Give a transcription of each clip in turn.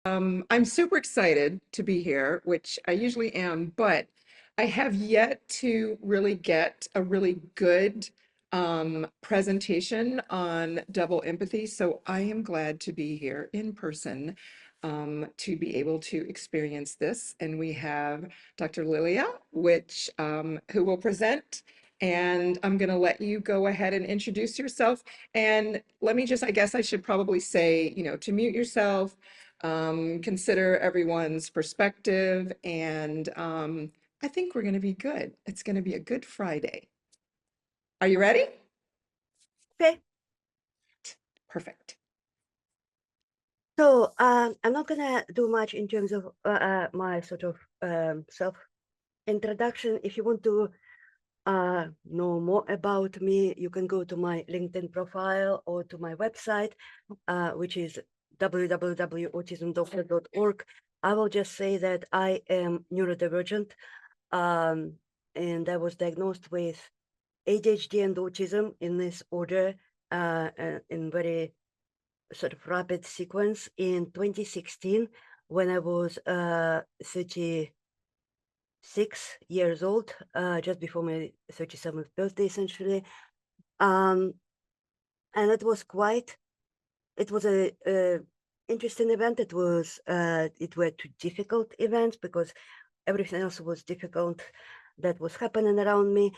I'm super excited to be here, which I usually am, but I have yet to really get a really good presentation on double empathy. So I am glad to be here in person to be able to experience this. And we have Dr. Lilia, who will present. And I'm going to let you go ahead and introduce yourself. And let me just, I guess I should probably say, to mute yourself, consider everyone's perspective, and I think we're going to be good. It's going to be a good Friday. Are you ready? Okay, Perfect. so I'm not gonna do much in terms of my sort of self introduction. If you want to know more about me, you can go to my LinkedIn profile or to my website, which is www.autismdoctor.org. I will just say that I am neurodivergent, and I was diagnosed with ADHD and autism in this order, in very sort of rapid sequence in 2016 when I was 36 years old, just before my 37th birthday, essentially. And it was a interesting event. It were two difficult events because everything else was difficult that was happening around me.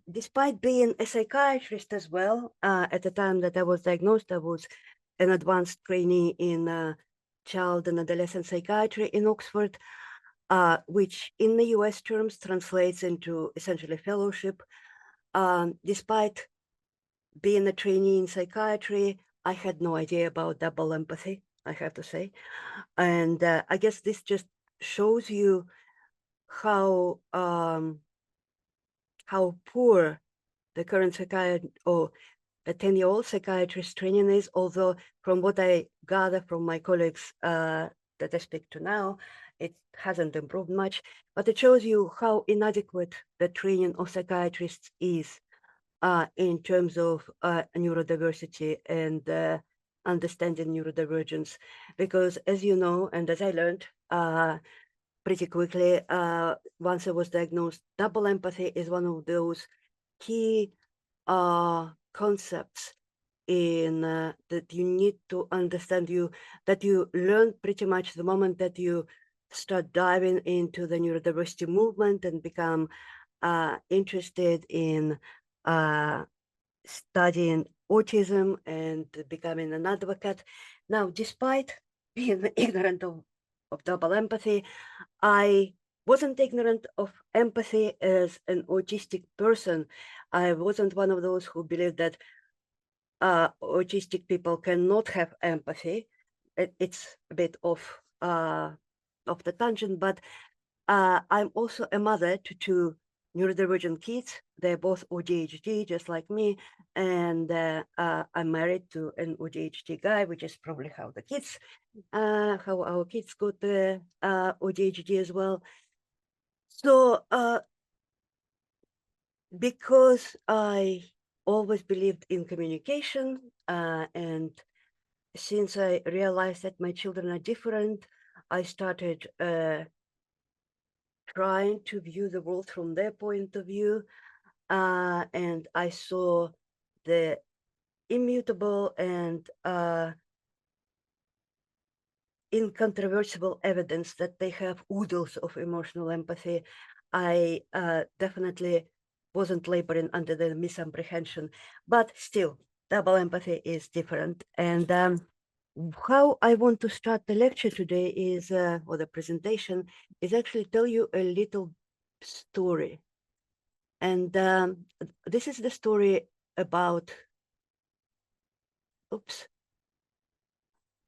Despite being a psychiatrist as well, at the time that I was diagnosed, I was an advanced trainee in child and adolescent psychiatry in Oxford, which in the US terms translates into essentially fellowship. Despite being a trainee in psychiatry, I had no idea about double empathy, I have to say. And I guess this just shows you how poor the current psychiatrist or the 10-year-old psychiatrist training is, although from what I gather from my colleagues that I speak to now, it hasn't improved much, but it shows you how inadequate the training of psychiatrists is in terms of neurodiversity and understanding neurodivergence. Because as you know, and as I learned pretty quickly, once I was diagnosed, double empathy is one of those key concepts in that you need to understand, that you learn pretty much the moment that you start diving into the neurodiversity movement and become interested in studying autism and becoming an advocate. Now, despite being ignorant of double empathy, I wasn't ignorant of empathy as an autistic person. I wasn't one of those who believed that autistic people cannot have empathy. It's a bit off the tangent, but I'm also a mother to two neurodivergent kids. They're both ADHD, just like me, and I'm married to an ADHD guy, which is probably how our kids got the ADHD as well. So because I always believed in communication, and since I realized that my children are different, I started trying to view the world from their point of view, and I saw the immutable and incontrovertible evidence that they have oodles of emotional empathy. I definitely wasn't laboring under the misapprehension, but still, double empathy is different. And how I want to start the lecture today is, or the presentation, is actually tell you a little story. And this is the story about,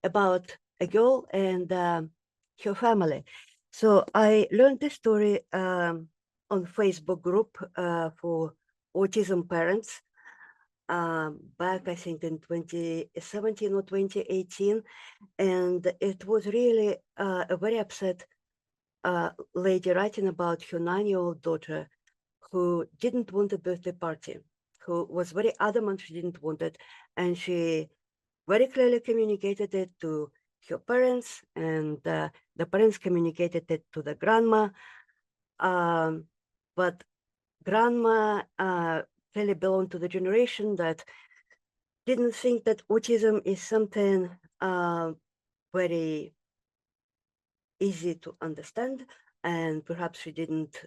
about a girl and her family. So I learned this story on Facebook group for autism parents back, I think, in 2017 or 2018. And it was really a very upset lady writing about her 9-year-old daughter who didn't want a birthday party, who was very adamant she didn't want it. And she very clearly communicated it to her parents, and the parents communicated it to the grandma. But grandma really belonged to the generation that didn't think that autism is something very easy to understand, and perhaps she didn't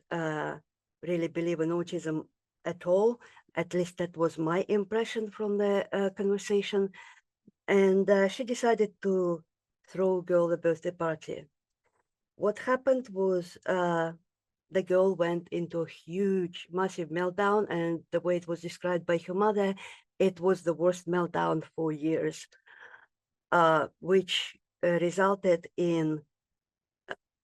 really believe in autism at all. At least that was my impression from the conversation. And she decided to throw girl a birthday party. What happened was the girl went into a huge, massive meltdown, and the way it was described by her mother, it was the worst meltdown for years, which resulted in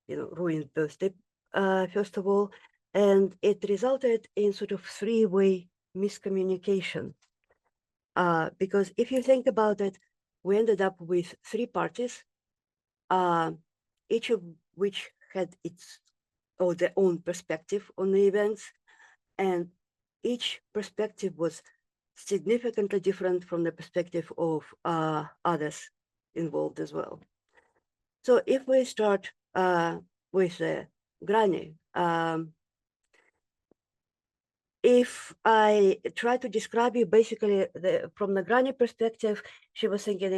ruined birthday, first of all, and it resulted in sort of three-way miscommunication. Because if you think about it, we ended up with three parties, each of which had its or their own perspective on the events, and each perspective was significantly different from the perspective of others involved as well. So if we start with Granny, if I try to describe you basically from the Granny perspective, she was thinking,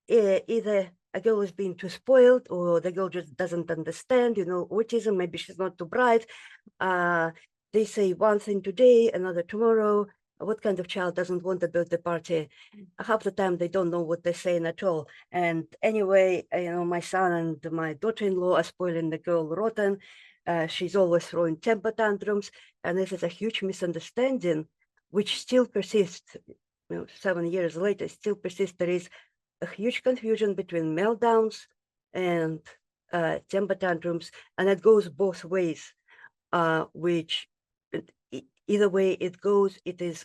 either a girl is being too spoiled or the girl just doesn't understand, autism, maybe she's not too bright. They say one thing today, another tomorrow. What kind of child doesn't want a birthday party? Half the time they don't know what they're saying at all. And anyway, my son and my daughter-in-law are spoiling the girl rotten. She's always throwing temper tantrums. And this is a huge misunderstanding, which still persists. 7 years later, still persists. There is a huge confusion between meltdowns and temper tantrums, and it goes both ways, which either way it goes, it is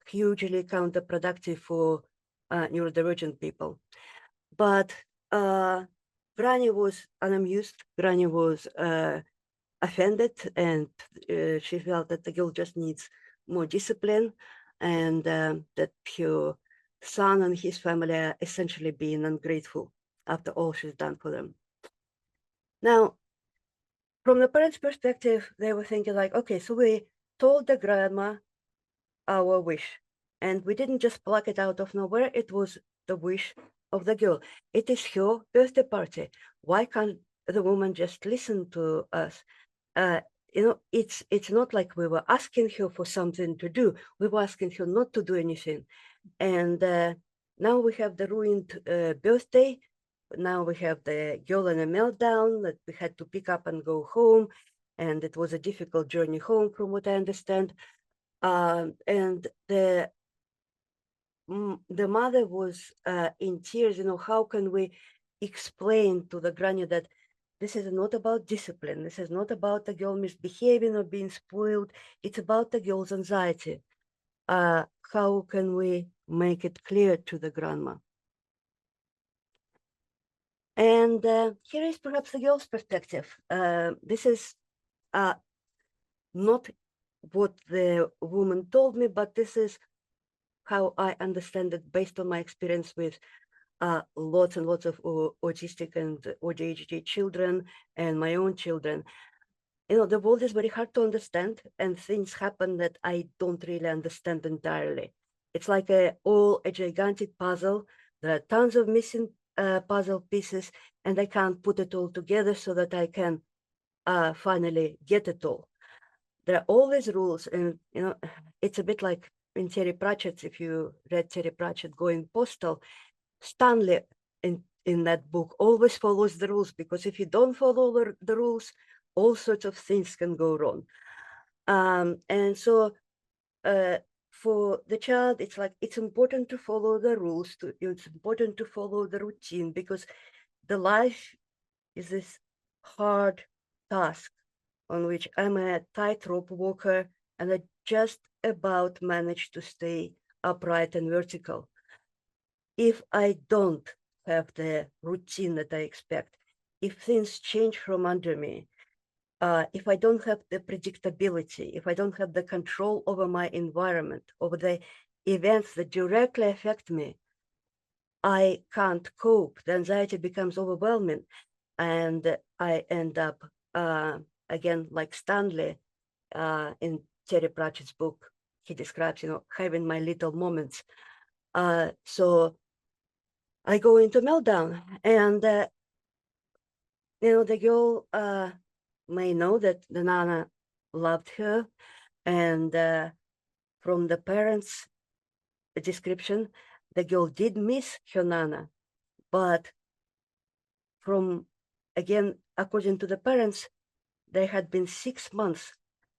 hugely counterproductive for neurodivergent people. But Granny was unamused. Granny was offended, and she felt that the girl just needs more discipline, and that her son and his family are essentially being ungrateful after all she's done for them. Now, from the parents' perspective, they were thinking like, okay, so we told the grandma our wish, and we didn't just pluck it out of nowhere. It was the wish of the girl. It is her birthday party. Why can't the woman just listen to us? It's not like we were asking her for something to do. We were asking her not to do anything. And now we have the ruined birthday. Now we have the girl in a meltdown that we had to pick up and go home. And it was a difficult journey home, from what I understand. And the mother was in tears. How can we explain to the granny that this is not about discipline, this is not about the girl misbehaving or being spoiled, it's about the girl's anxiety. How can we make it clear to the grandma? And here is perhaps the girl's perspective. This is not what the woman told me, but this is how I understand it based on my experience with lots and lots of autistic and ADHD children and my own children. The world is very hard to understand, and things happen that I don't really understand entirely. It's like all a gigantic puzzle. There are tons of missing puzzle pieces, and I can't put it all together so that I can finally get it all. There are always rules, and it's a bit like in Terry Pratchett's, if you read Terry Pratchett, Going Postal, Stanley in that book always follows the rules, because if you don't follow the rules, all sorts of things can go wrong. And so for the child, it's like, it's important to follow the rules, it's important to follow the routine, because the life is this hard task on which I'm a tightrope walker, and I just about manage to stay upright and vertical. If I don't have the routine that I expect, if things change from under me, if I don't have the predictability, if I don't have the control over my environment, over the events that directly affect me, I can't cope, the anxiety becomes overwhelming, and I end up again like Stanley in Terry Pratchett's book. He describes, having my little moments. So I go into meltdown, and the girl may know that the Nana loved her, and from the parents' description, the girl did miss her Nana, but again, according to the parents, there had been 6 months,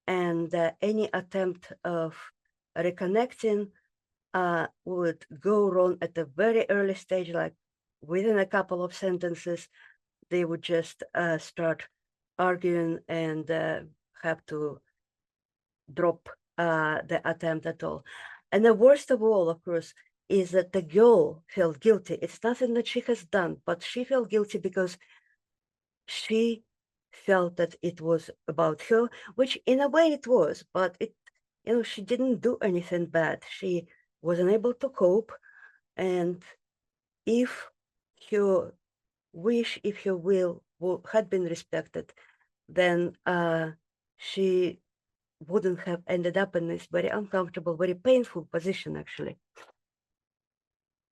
and any attempt of reconnecting would go wrong at a very early stage, like within a couple of sentences, they would just start arguing and have to drop the attempt at all. And the worst of all, of course, is that the girl felt guilty. It's nothing that she has done, but she felt guilty because she felt that it was about her, which in a way it was, but she didn't do anything bad. She was unable to cope, and if her wish, if her will had been respected, then she wouldn't have ended up in this very uncomfortable, very painful position, actually.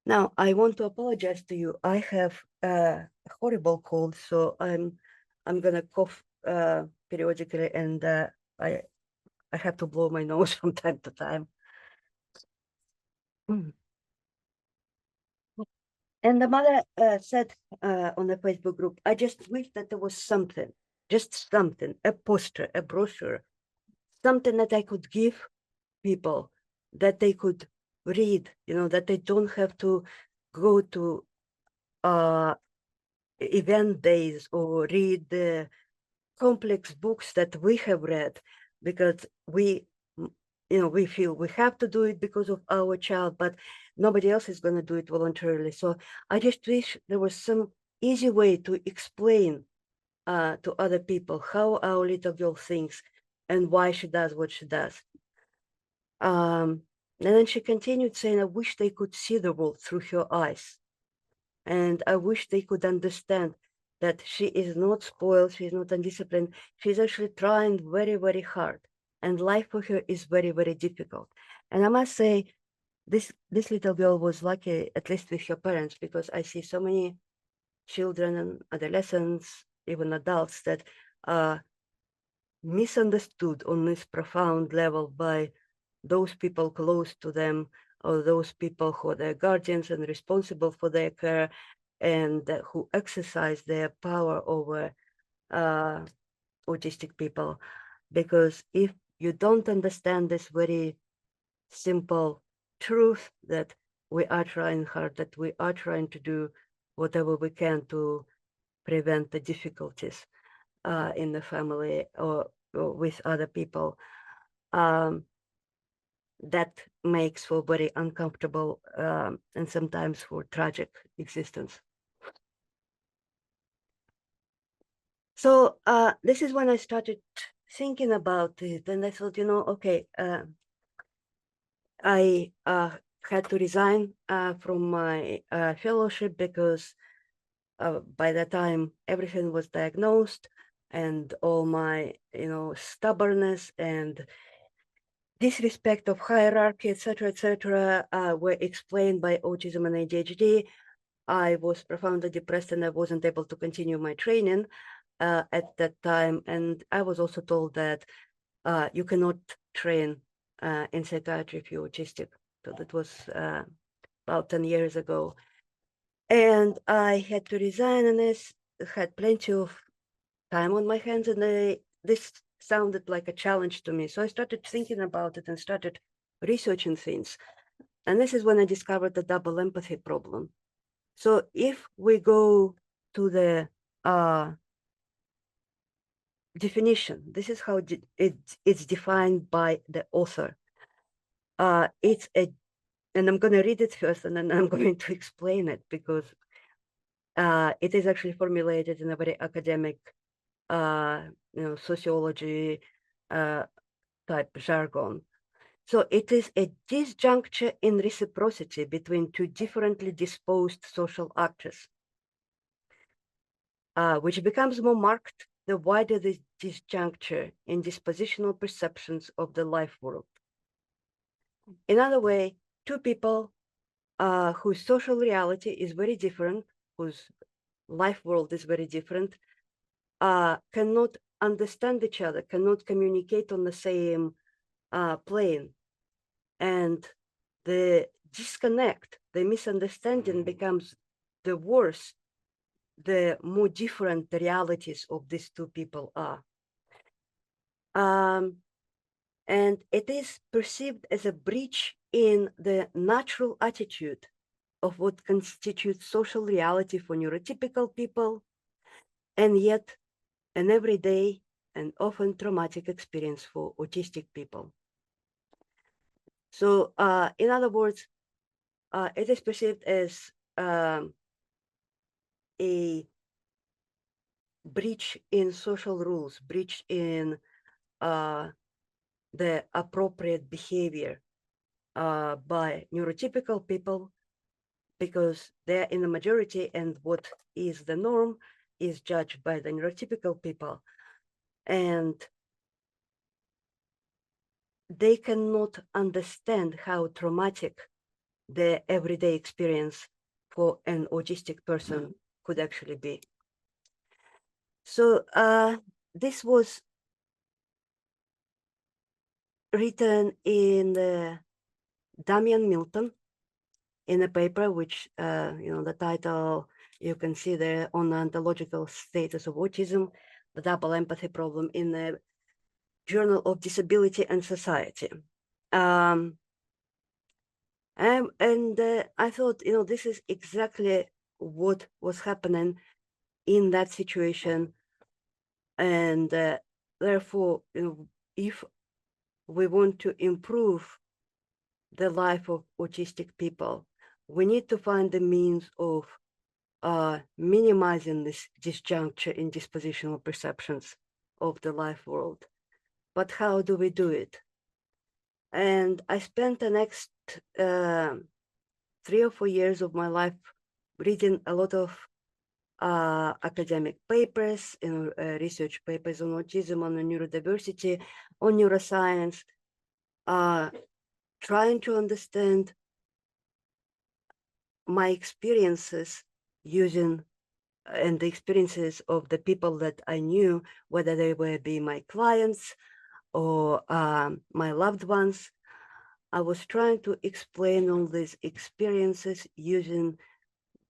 Now, I want to apologize to you. I have a horrible cold, so I'm gonna cough periodically, and I have to blow my nose from time to time. Mm. And the mother said on the Facebook group, I just wish that there was something, just something, a poster, a brochure, something that I could give people, that they could read, that they don't have to go to event days or read the complex books that we have read, because we feel we have to do it because of our child, but nobody else is going to do it voluntarily. So I just wish there was some easy way to explain to other people how our little girl thinks and why she does what she does. And then she continued saying, I wish they could see the world through her eyes. And I wish they could understand that she is not spoiled, she is not undisciplined, she's actually trying very, very hard. And life for her is very, very difficult. And I must say, this little girl was lucky, at least with her parents, because I see so many children and adolescents, even adults, that are misunderstood on this profound level by those people close to them, or those people who are their guardians and responsible for their care, and who exercise their power over autistic people. Because if you don't understand this very simple truth that we are trying hard, that we are trying to do whatever we can to prevent the difficulties in the family or with other people, that makes for very uncomfortable and sometimes for tragic existence. So this is when I started thinking about it, and I thought, okay, I had to resign from my fellowship because by the time everything was diagnosed, and all my, stubbornness and disrespect of hierarchy, etc., were explained by autism and ADHD. I was profoundly depressed, and I wasn't able to continue my training at that time. And I was also told that you cannot train in psychiatry if you're autistic. So that was about 10 years ago. And I had to resign, and I had plenty of time on my hands, and this sounded like a challenge to me. So I started thinking about it and started researching things. And this is when I discovered the double empathy problem. So if we go to the definition, this is how it's defined by the author. It's and I'm going to read it first, and then I'm going to explain it, because it is actually formulated in a very academic, sociology type jargon. So it is a disjuncture in reciprocity between two differently disposed social actors, which becomes more marked the wider the disjuncture in dispositional perceptions of the life world. In other way, two people whose social reality is very different, whose life world is very different, cannot understand each other, cannot communicate on the same plane. And the disconnect, the misunderstanding becomes the worse, the more different the realities of these two people are. And it is perceived as a breach in the natural attitude of what constitutes social reality for neurotypical people, and yet an everyday and often traumatic experience for autistic people. So in other words, it is perceived as a breach in social rules, breach in the appropriate behavior by neurotypical people, because they're in the majority, and what is the norm is judged by the neurotypical people. And they cannot understand how traumatic the everyday experience for an autistic person could actually be. So this was written in Damian Milton in a paper, which, the title you can see there, on the ontological status of autism, the double empathy problem, in the Journal of Disability and Society. And I thought, this is exactly what was happening in that situation. And therefore, if we want to improve the life of autistic people, we need to find the means of minimizing this disjuncture in dispositional perceptions of the life world. But how do we do it? And I spent the next 3 or 4 years of my life reading a lot of academic papers, research papers on autism, on neurodiversity, on neuroscience, trying to understand my experiences using and the experiences of the people that I knew, whether they were be my clients or my loved ones. I was trying to explain all these experiences using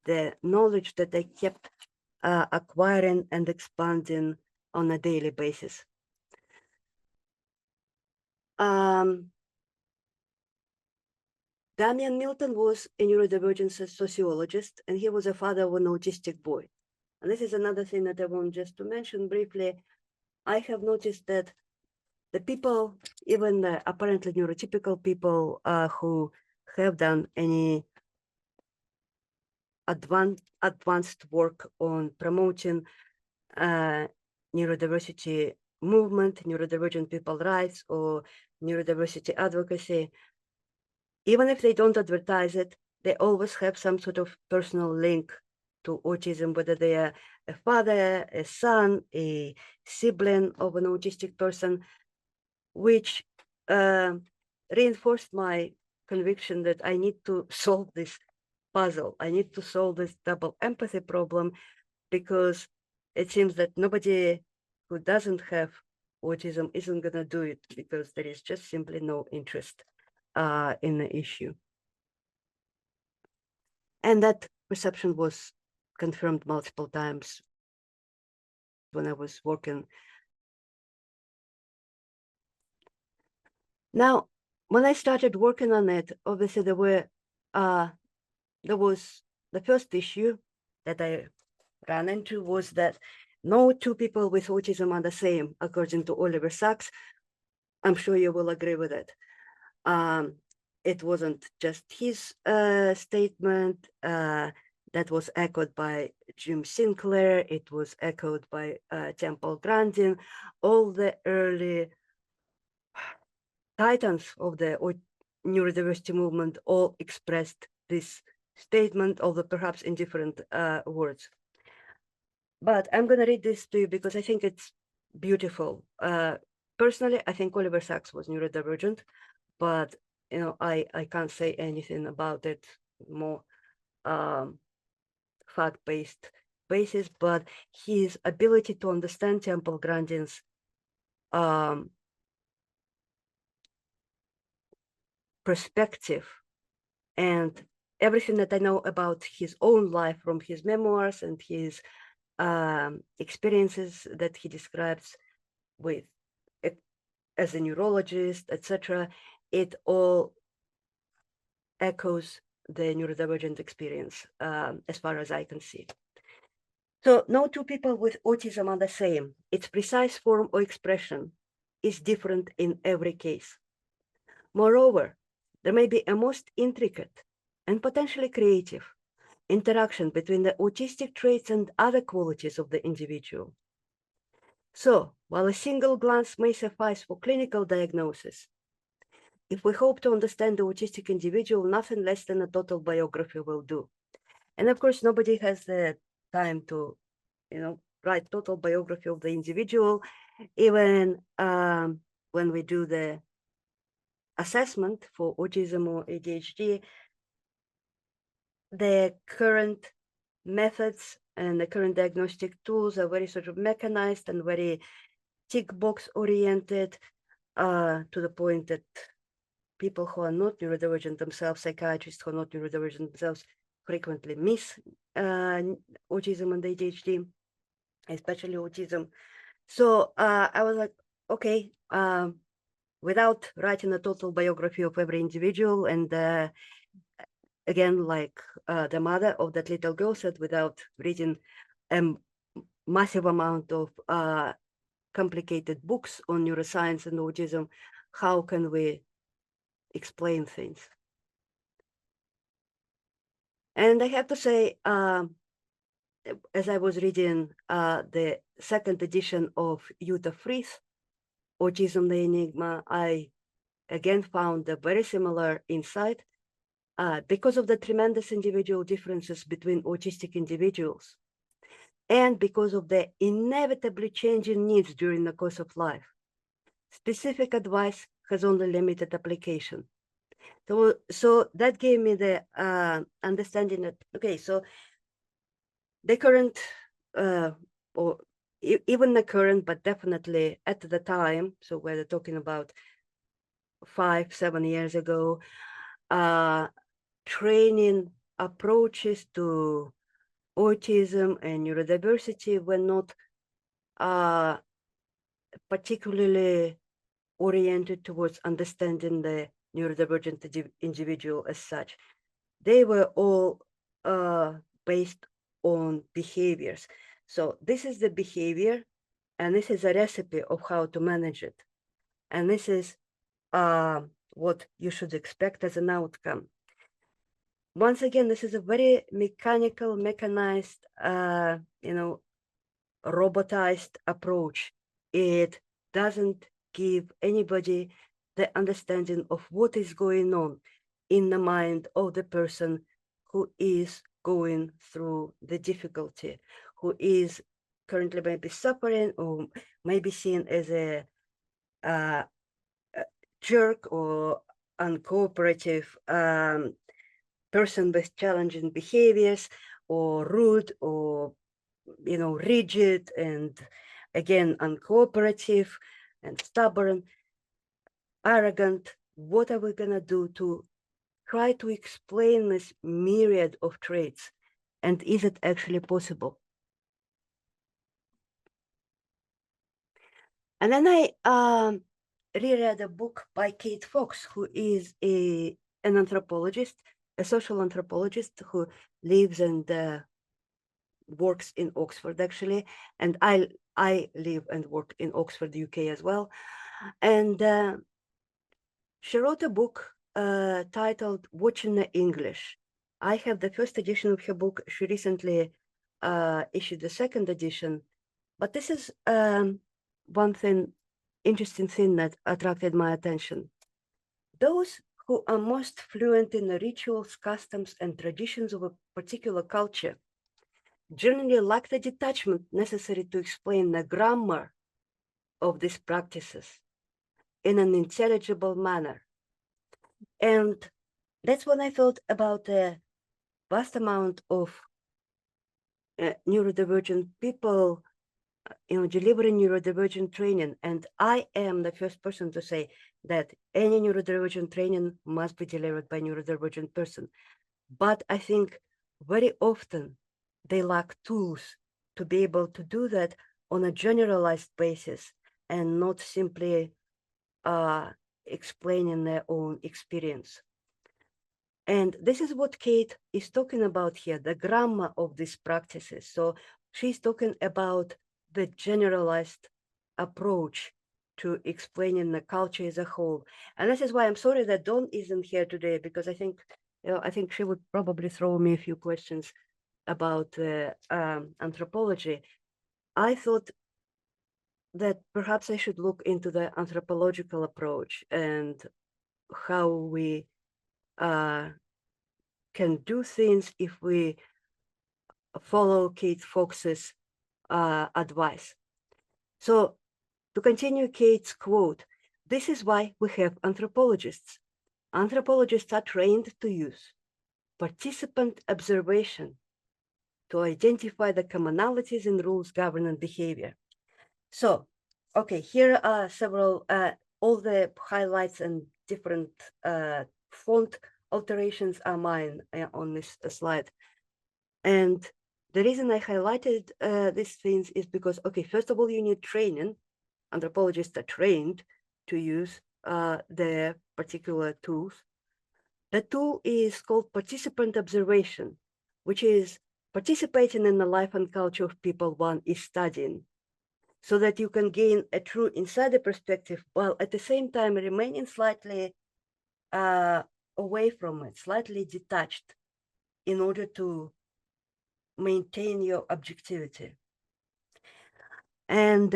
the knowledge that I kept acquiring and expanding on a daily basis. Damian Milton was a neurodivergence sociologist, and he was a father of an autistic boy. And this is another thing that I want just to mention briefly. I have noticed that the people, even the apparently neurotypical people who have done any advanced work on promoting neurodiversity movement, neurodivergent people rights, or neurodiversity advocacy, even if they don't advertise it, they always have some sort of personal link to autism, whether they are a father, a son, a sibling of an autistic person, which reinforced my conviction that I need to solve this puzzle. I need to solve this double empathy problem, because it seems that nobody who doesn't have autism isn't going to do it, because there is just simply no interest in the issue. And that perception was confirmed multiple times when I was working. Now, when I started working on it, obviously there was the first issue that I ran into was that no two people with autism are the same, according to Oliver Sacks. I'm sure you will agree with it. It wasn't just his statement that was echoed by Jim Sinclair. It was echoed by Temple Grandin. All the early titans of the neurodiversity movement all expressed this statement, although perhaps in different words. But I'm going to read this to you because I think it's beautiful. Personally, I think Oliver Sacks was neurodivergent, but I can't say anything about it more fact-based basis. But his ability to understand Temple Grandin's perspective and everything that I know about his own life from his memoirs and his experiences that he describes with as a neurologist, etc., it all echoes the neurodivergent experience as far as I can see. So no two people with autism are the same. Its precise form or expression is different in every case. Moreover, there may be a most intricate and potentially creative interaction between the autistic traits and other qualities of the individual. So, while a single glance may suffice for clinical diagnosis, if we hope to understand the autistic individual, nothing less than a total biography will do. And of course, nobody has the time to, write total biography of the individual, even when we do the assessment for autism or ADHD. The current methods and the current diagnostic tools are very sort of mechanized and very tick box oriented, to the point that people who are not neurodivergent themselves, psychiatrists who are not neurodivergent themselves, frequently miss autism and ADHD, especially autism. So I was like, okay, without writing a total biography of every individual, and again, like the mother of that little girl said, without reading a massive amount of complicated books on neuroscience and autism, how can we explain things? And I have to say, as I was reading the second edition of Jutta Frith, Autism, the Enigma, I again found a very similar insight because of the tremendous individual differences between autistic individuals and because of the inevitably changing needs during the course of life. Specific advice has only limited application. So that gave me the understanding that, okay, so the current, or even the current, but definitely at the time, so we're talking about 5-7 years ago, training approaches to autism and neurodiversity were not particularly oriented towards understanding the neurodivergent individual as such. They were all based on behaviors. So this is the behavior, and this is a recipe of how to manage it. And this is what you should expect as an outcome. Once again, this is a very mechanical, mechanized, robotized approach. It doesn't give anybody the understanding of what is going on in the mind of the person who is going through the difficulty, who is currently maybe suffering or maybe seen as a jerk or uncooperative person with challenging behaviors, or rude, or rigid, and again uncooperative and stubborn, arrogant. What are we gonna do to try to explain this myriad of traits, and is it actually possible? And then I reread a book by Kate Fox, who is an anthropologist, a social anthropologist who lives and works in Oxford, actually, and I live and work in Oxford, UK as well. And she wrote a book titled Watching the English. I have the first edition of her book. She recently issued the second edition, but this is one thing, interesting thing that attracted my attention. those who are most fluent in the rituals, customs, and traditions of a particular culture generally lack the detachment necessary to explain the grammar of these practices in an intelligible manner. And that's when I thought about the vast amount of neurodivergent people, delivering neurodivergent training. And I am the first person to say that any neurodivergent training must be delivered by neurodivergent person. But I think very often they lack tools to be able to do that on a generalized basis and not simply explaining their own experience. And this is what Kate is talking about here, the grammar of these practices. So she's talking about the generalized approach to explaining the culture as a whole. And this is why I'm sorry that Dawn isn't here today, because I think she would probably throw me a few questions about anthropology. I thought that perhaps I should look into the anthropological approach and how we can do things if we follow Kate Fox's advice. So to continue Kate's quote, this is why we have anthropologists. Anthropologists are trained to use participant observation to identify the commonalities and rules governing behavior. So, okay, here are several, all the highlights and different font alterations are mine on this slide. And the reason I highlighted these things is because, okay, first of all, you need training. Anthropologists are trained to use their particular tools. The tool is called participant observation, which is participating in the life and culture of people one is studying, so that you can gain a true insider perspective while at the same time remaining slightly away from it, slightly detached, in order to maintain your objectivity. And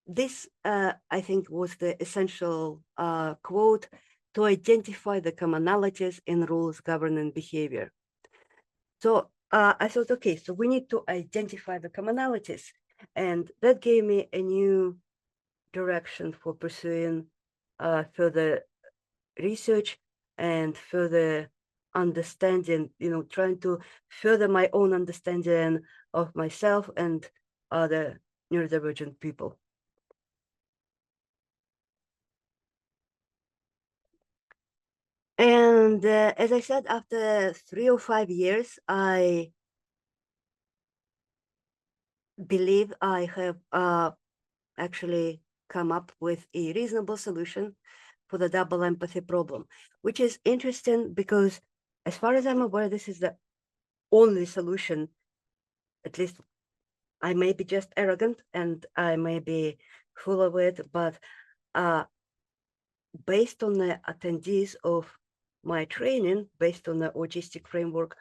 this, I think, was the essential quote: to identify the commonalities in rules governing behavior. So I thought, okay, so we need to identify the commonalities. And that gave me a new direction for pursuing further research and further understanding, trying to further my own understanding of myself and other neurodivergent people. And as I said, after 3 or 5 years, I believe I have actually come up with a reasonable solution for the double empathy problem, which is interesting because, as far as I'm aware, this is the only solution. At least I may be just arrogant and I may be full of it, but based on the attendees of my training, based on the autistic framework,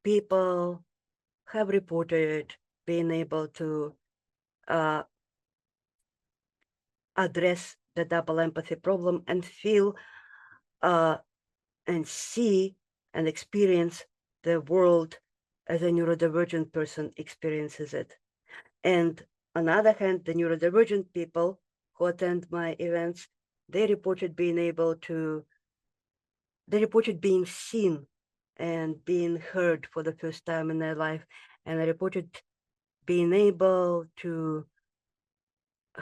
people have reported being able to address the double empathy problem and feel and see and experience the world as a neurodivergent person experiences it. And on the other hand, the neurodivergent people who attend my events, they reported being seen and being heard for the first time in their life. And they reported being able to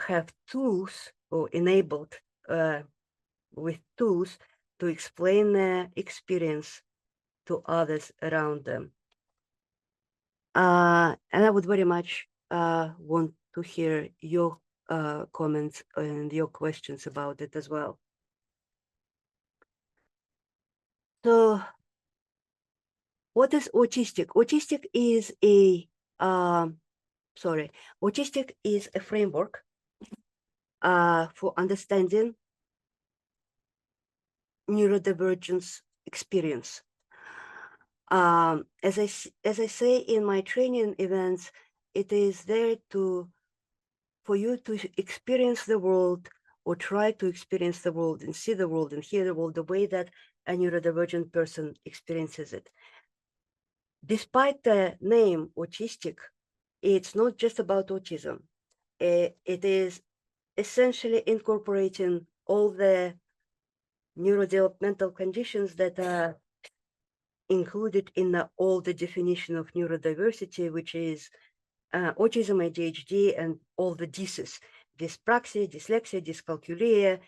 have tools or enabled with tools to explain their experience to others around them. And I would very much want to hear your comments and your questions about it as well. So what is autistic? Autistic is a framework for understanding neurodivergence experience. As I say in my training events, it is there for you to experience the world or try to experience the world and see the world and hear the world the way that a neurodivergent person experiences it. Despite the name autistic, it's not just about autism. It is essentially incorporating all the neurodevelopmental conditions that are included in all the definition of neurodiversity, which is autism, ADHD, and all the DISs, dyspraxia, dyslexia, dyscalculia,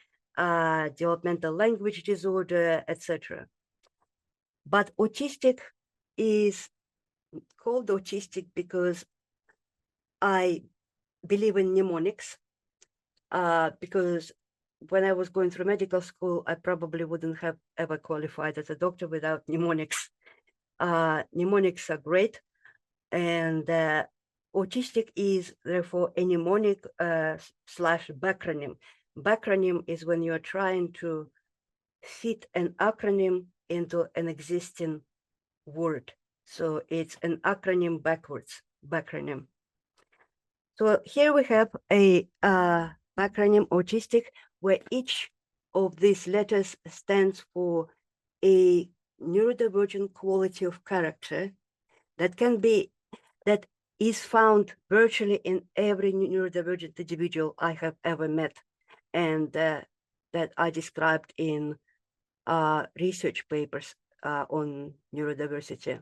developmental language disorder, etc. But autistic is called autistic because I believe in mnemonics, because when I was going through medical school, I probably wouldn't have ever qualified as a doctor without mnemonics. Mnemonics are great, and autistic is therefore a mnemonic slash backronym. Backronym is when you are trying to fit an acronym into an existing word. So it's an acronym backwards, backronym. So here we have a backronym autistic, where each of these letters stands for a neurodivergent quality of character that is found virtually in every neurodivergent individual I have ever met, and that I described in research papers on neurodiversity.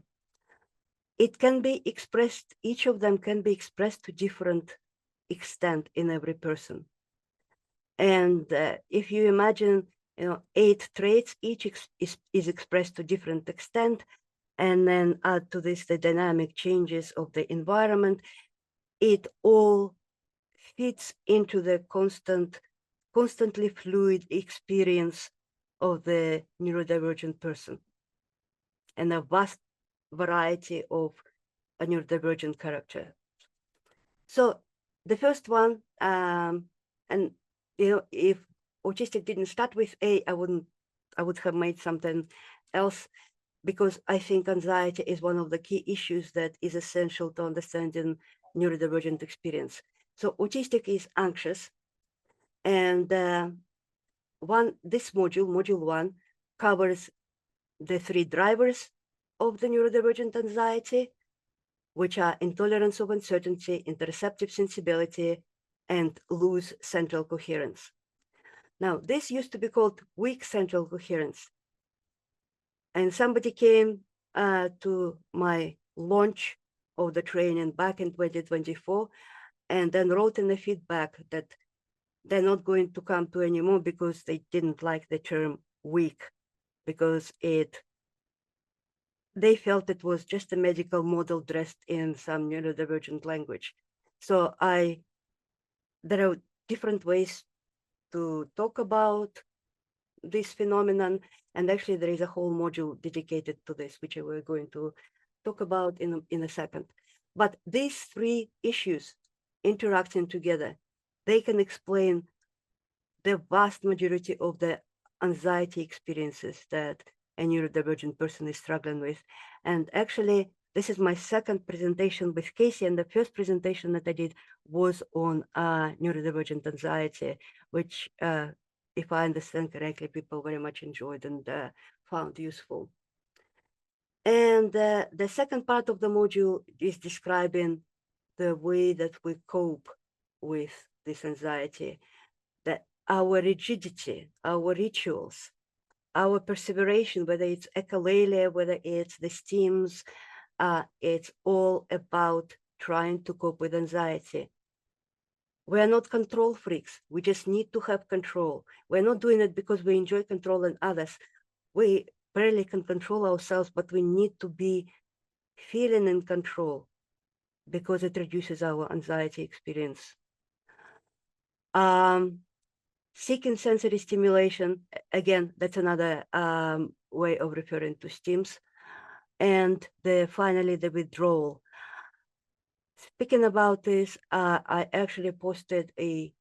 It can be expressed, each of them can be expressed to different extent in every person. And if you imagine, 8 traits, each is expressed to different extent, and then add to this the dynamic changes of the environment, it all fits into the constantly fluid experience of the neurodivergent person and a vast variety of a neurodivergent character. So the first one, and if autistic didn't start with A, I would have made something else, because I think anxiety is one of the key issues that is essential to understanding neurodivergent experience. So autistic is anxious, and this module 1, covers the 3 drivers of the neurodivergent anxiety, which are intolerance of uncertainty, interoceptive sensibility, and loose central coherence. Now, this used to be called weak central coherence. And somebody came to my launch of the training back in 2024, and then wrote in the feedback that they're not going to come to anymore because they didn't like the term weak, because they felt it was just a medical model dressed in some neurodivergent language. So there are different ways to talk about this phenomenon, and actually there is a whole module dedicated to this, which we're going to talk about in a second. But these 3 issues interacting together, they can explain the vast majority of the anxiety experiences that a neurodivergent person is struggling with. And actually, this is my second presentation with CASY, and the first presentation that I did was on neurodivergent anxiety, which, if I understand correctly, people very much enjoyed and found useful. And the second part of the module is describing the way that we cope with this anxiety, that our rigidity, our rituals, our perseveration, whether it's echolalia, whether it's the steams, it's all about trying to cope with anxiety. We're not control freaks. We just need to have control. We're not doing it because we enjoy controlling others. We barely can control ourselves, but we need to be feeling in control because it reduces our anxiety experience. Seeking sensory stimulation, again, that's another way of referring to STEAMs. And finally, the withdrawal. Speaking about this, I actually posted a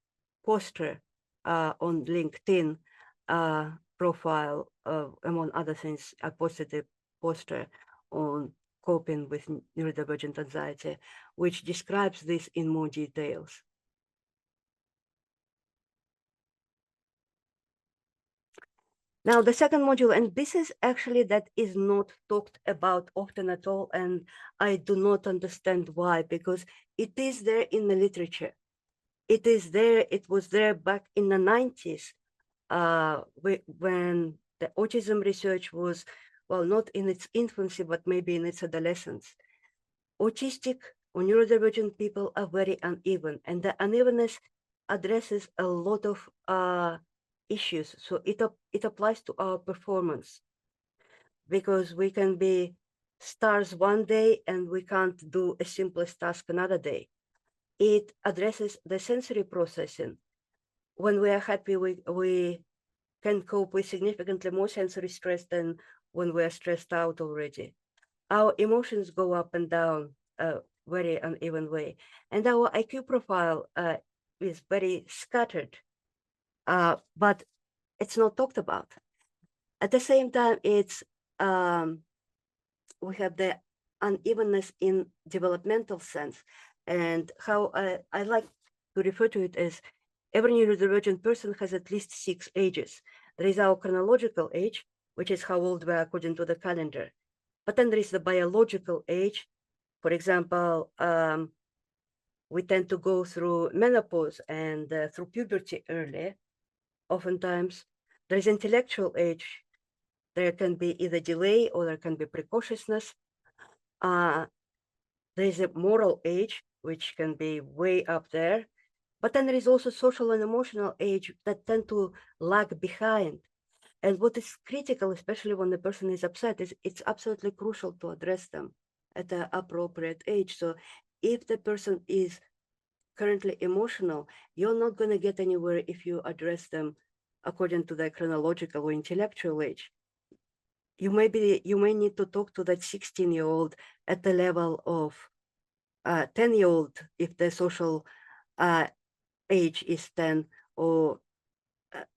poster on LinkedIn profile. Among other things, I posted a poster on coping with neurodivergent anxiety, which describes this in more details. Now, the second module, and this is actually that is not talked about often at all, and I do not understand why, because it is there in the literature. It is there, it was there back in the 90s, when the autism research was, well, not in its infancy, but maybe in its adolescence. Autistic or neurodivergent people are very uneven, and the unevenness addresses a lot of issues. So it applies to our performance, because we can be stars one day and we can't do a simplest task another day. It addresses the sensory processing. When we are happy, we can cope with significantly more sensory stress than when we are stressed out already. Our emotions go up and down very uneven way, and our IQ profile is very scattered, but it's not talked about. At the same time, it's we have the unevenness in developmental sense, and how I like to refer to it as every neurodivergent person has at least 6 ages. There is our chronological age, which is how old we are according to the calendar. But then there is the biological age. For example, we tend to go through menopause and through puberty early. Oftentimes, there is intellectual age. There can be either delay or there can be precociousness. There is a moral age, which can be way up there. But then there is also social and emotional age that tend to lag behind. And what is critical, especially when the person is upset, is it's absolutely crucial to address them at the appropriate age. So if the person is currently emotional, you're not going to get anywhere if you address them according to their chronological or intellectual age. You may need to talk to that 16-year-old at the level of 10-year-old if the social age is 10, or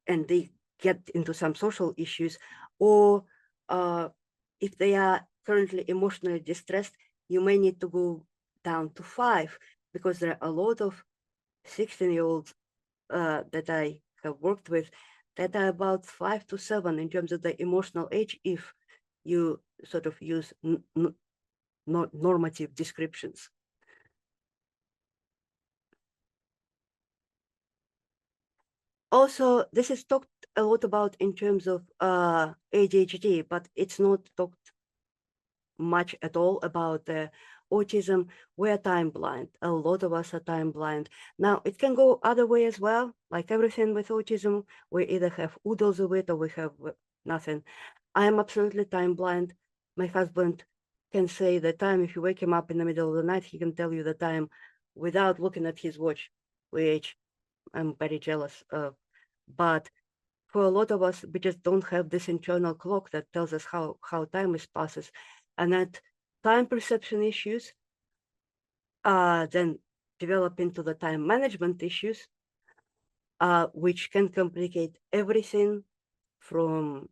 and they get into some social issues, or if they are currently emotionally distressed, you may need to go down to 5, because there are a lot of 16-year-olds that I have worked with that are about 5 to 7 in terms of the emotional age, if you sort of use normative descriptions. Also, this is talked a lot about in terms of ADHD, but it's not talked much at all about autism. We're time blind. A lot of us are time blind. Now, it can go other way as well. Like everything with autism, we either have oodles of it or we have nothing. I am absolutely time blind. My husband can say the time. If you wake him up in the middle of the night, he can tell you the time without looking at his watch, which I'm very jealous of. But for a lot of us, we just don't have this internal clock that tells us how time is passes. And that time perception issues then develop into the time management issues, which can complicate everything from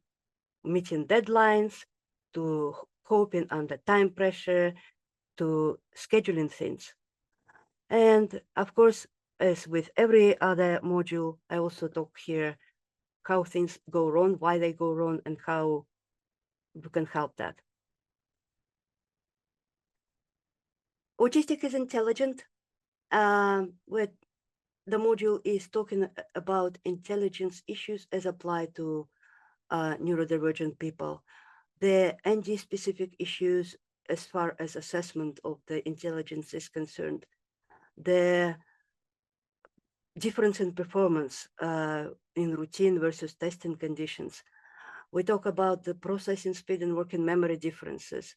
meeting deadlines to coping under time pressure to scheduling things. And of course, as with every other module, I also talk here how things go wrong, why they go wrong, and how you can help that. Autistic is intelligent. With the module is talking about intelligence issues as applied to neurodivergent people. The ND-specific issues as far as assessment of the intelligence is concerned. The difference in performance in routine versus testing conditions. We talk about the processing speed and working memory differences.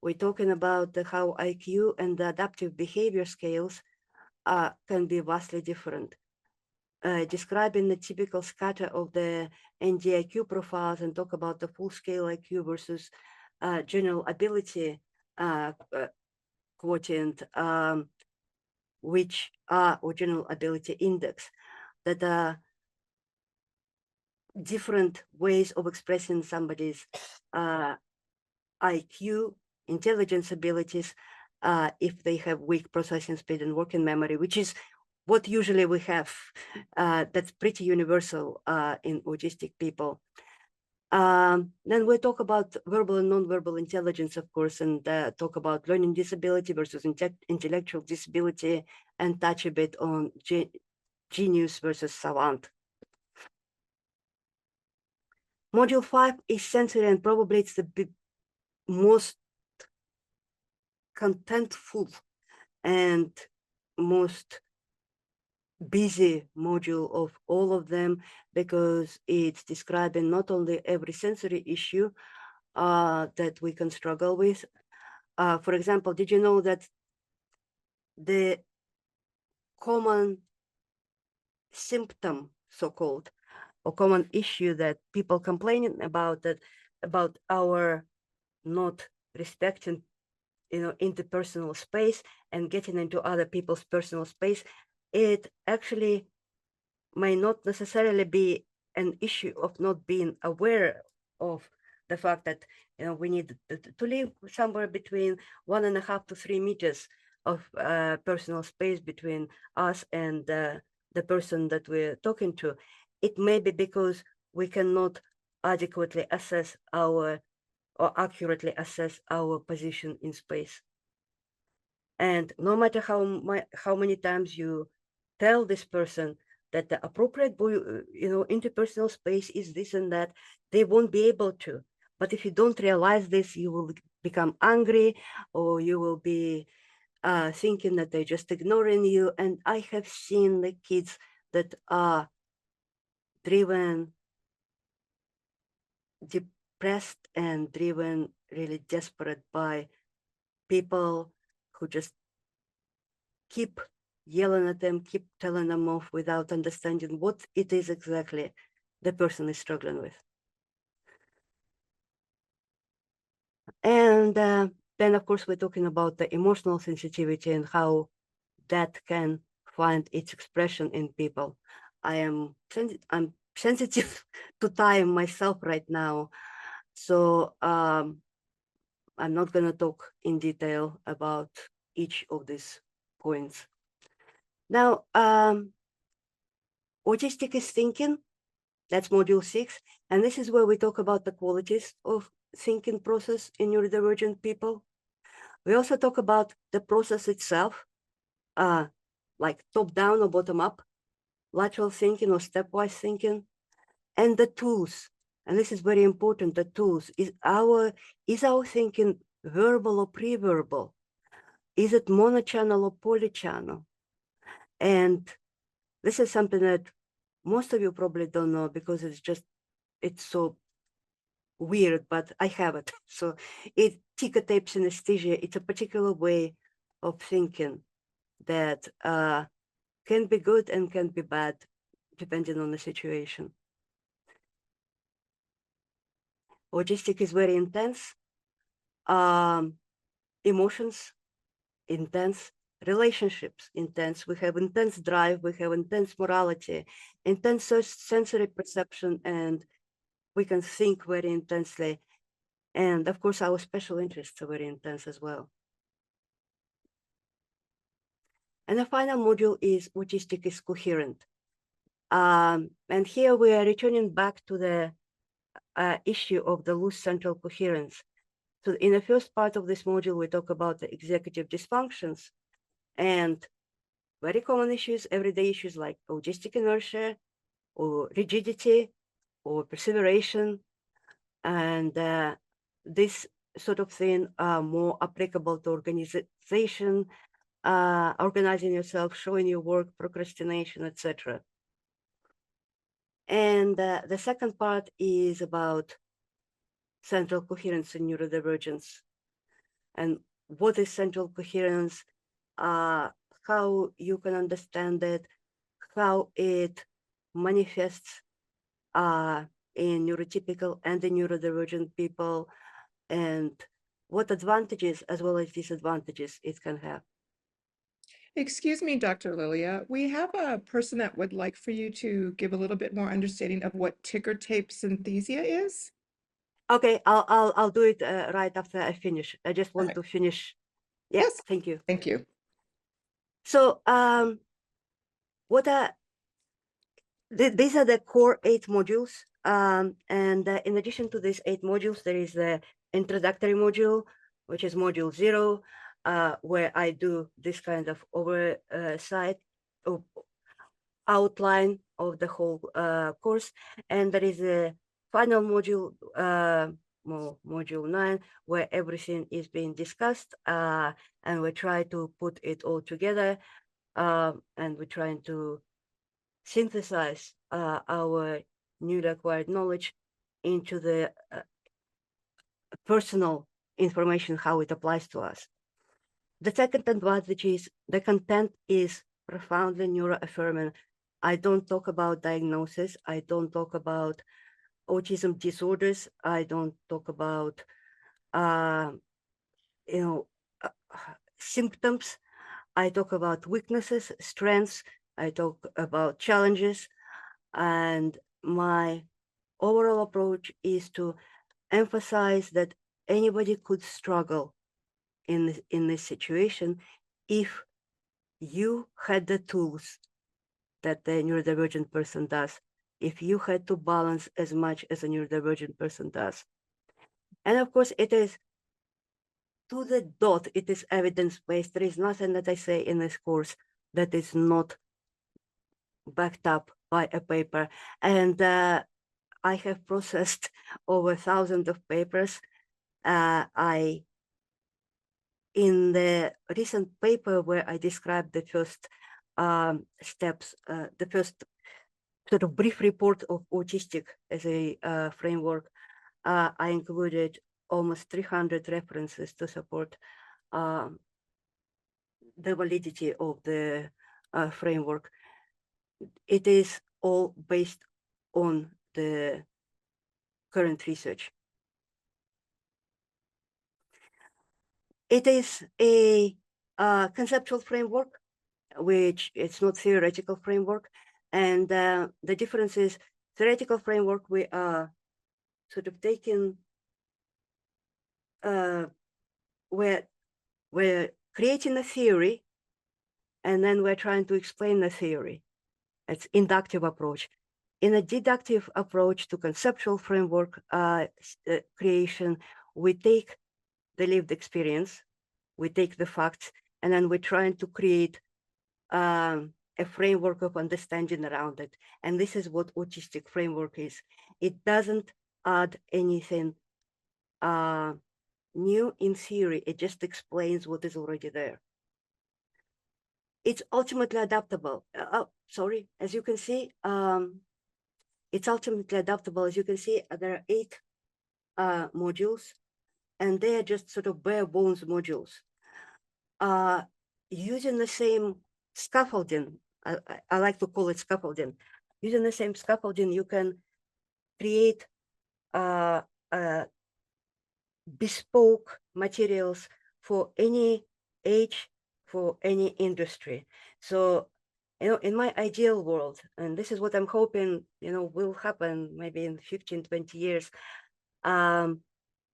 We're talking about how IQ and the adaptive behavior scales can be vastly different. Describing the typical scatter of the NDIQ profiles and talk about the full-scale IQ versus general ability quotient, which are, or general ability index, that are different ways of expressing somebody's IQ, intelligence abilities, if they have weak processing speed and working memory, which is what usually we have. That's pretty universal in autistic people. Then we talk about verbal and nonverbal intelligence, of course, and talk about learning disability versus intellectual disability, and touch a bit on genius versus savant. Module 5 is sensory, and probably it's the most contentful and most busy module of all of them, because it's describing not only every sensory issue that we can struggle with. For example, did you know that the common symptom, so-called, or common issue that people complaining about, that about our not respecting, interpersonal space and getting into other people's personal space, it actually may not necessarily be an issue of not being aware of the fact that we need to live somewhere between 1.5 to 3 meters of personal space between us and the person that we're talking to. It may be because we cannot adequately assess or accurately assess our position in space. And no matter how many times you tell this person that the appropriate interpersonal space is this and that, they won't be able to. But if you don't realize this, you will become angry, or you will be thinking that they're just ignoring you. And I have seen the kids that are driven, depressed, and driven really desperate by people who just keep yelling at them, keep telling them off without understanding what it is exactly the person is struggling with. And then, of course, we're talking about the emotional sensitivity and how that can find its expression in people. I'm sensitive to time myself right now, so I'm not going to talk in detail about each of these points. Now, autistic is thinking. That's module 6. And this is where we talk about the qualities of thinking process in neurodivergent people. We also talk about the process itself, like top-down or bottom-up, lateral thinking or stepwise thinking, and the tools. And this is very important, the tools. Is our thinking verbal or pre-verbal? Is it monochannel or polychannel? And this is something that most of you probably don't know, because it's so weird, but I have it. So ticker tape synesthesia, it's a particular way of thinking that can be good and can be bad, depending on the situation. Autistic is very intense. Emotions, intense. Relationships, intense. We have intense drive, we have intense morality, intense sensory perception, and we can think very intensely. And of course, our special interests are very intense as well. And the final module is autistic is coherent. And here we are returning back to the issue of the loose central coherence. So in the first part of this module, we talk about the executive dysfunctions and very common issues, everyday issues like autistic inertia or rigidity or perseveration. And this sort of thing are more applicable to organization, organizing yourself, showing your work, procrastination, etc. And the second part is about central coherence and neurodivergence. And what is central coherence, how you can understand it, how it manifests in neurotypical and in neurodivergent people, and what advantages as well as disadvantages it can have. Excuse me, Dr. Lilia. We have a person that would like for you to give a little bit more understanding of what ticker tape synthesia is. Okay, I'll do it right after I finish. I just want to finish. Yeah, Yes, thank you. thank you. So these are the core 8 modules In addition to these 8 modules, there is the introductory module, which is module 0, where I do this kind of oversight of outline of the whole course. And there is a final module, module 9, where everything is being discussed, and we try to put it all together, and we're trying to synthesize our newly acquired knowledge into the personal information, how it applies to us. The second advantage is the content is profoundly neuroaffirming. I don't talk about diagnosis. I don't talk about autism disorders. I don't talk about, uh, you know, symptoms. I talk about weaknesses, strengths. I talk about challenges. And my overall approach is to emphasize that anybody could struggle in this situation if you had the tools that the neurodivergent person does, if you had to balance as much as a neurodivergent person does. And of course, it is to the dot, it is evidence-based. There is nothing that I say in this course that is not backed up by a paper. And I have processed over thousands of papers. In the recent paper where I described the first steps, the first sort of brief report of Autistic as a framework, I included almost 300 references to support the validity of the framework. It is all based on the current research. It is a conceptual framework, which it's not theoretical framework. And the difference is theoretical framework, we are sort of taking, we're creating a theory, and then we're trying to explain the theory. It's inductive approach. In a deductive approach to conceptual framework creation, we take the lived experience, we take the facts, and then we're trying to create a framework of understanding around it. And this is what autistic framework is. It doesn't add anything new in theory. It just explains what is already there. It's ultimately adaptable. As you can see, it's ultimately adaptable. As you can see, there are 8 modules, and they are just sort of bare bones modules. Using the same scaffolding, I like to call it scaffolding. Using the same scaffolding, you can create bespoke materials for any age, for any industry. So, in my ideal world, and this is what I'm hoping, will happen maybe in 15, 20 years,